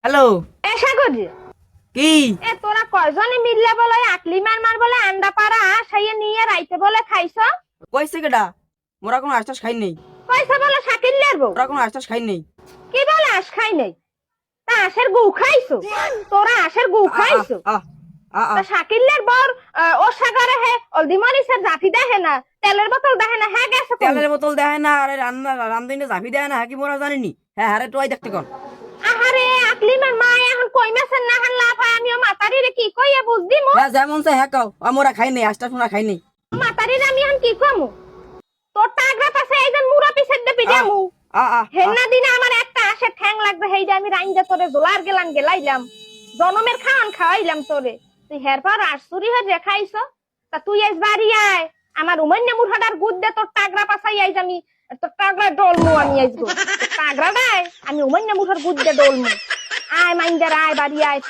Hello. এসা করি কি এ তোরা কয়জনে মিললে বলে আকলি মার বলে আন্ডা পাড়া সাইয়ে নিয়ে রাইতে বলে খাইছ কইছে কেডা? মোরা কোনো আশ্বাস খাই নেই। পয়সা বলে শাকিল্লার বউ মোরা কোনো আশ্বাস খাই নেই। কি বলে আস খাই নাই তা আশের গু খাইছো তোরা আশের গু খাইছো তা শাকিল্লার বর ও সাগরে হে অলদি মরিচের জাফি দেখে না তেলের বোতল দেখে না হ্যাঁ গেছে কোন? তেলের বোতল দেয় না, আরে রান্না রান্ধইনে জাফি দেয় না, হ্যাঁ কি মোরা জানিনি? হ্যাঁ হারে টোয়াই দেখতে কোন। আহারে আকলি মার মা এখন কই মাছের না হান লাফা আমিও মাতারিরে কি কইয়া বুঝদি মো হ্যাঁ যেমন চাই হ্যাঁ কাও, মোরা খাই নেই, আশ্বাস মোরা খাই নেই। মাতারিরে আমি এখন কি কমু তোর টাগরা পাশে এইজন মুরা পিছের দে পিজামু হেন্না দিনে আমার একটা আসে ঠ্যাং লাগবে হেইডা আমি রাইন্দা তোরে জোলার গেলাইলাম জনমের খাওয়ান খাওয়াইলাম তোরে তুই হেরপর আশুরি হয়ে খাইছ তা তুই আইস বাড়ি আয় আমার উমান্য মুরহাডার গুদ দে তোর টাগরা পাছাই আইজ আমি তোর টাগরা ডলমু আমি আইসবো টাগরা দেয় আমি উমান্য মুরহার গুদ দে ডলমু আয় মাইন্দার আয় বাড়ি আয়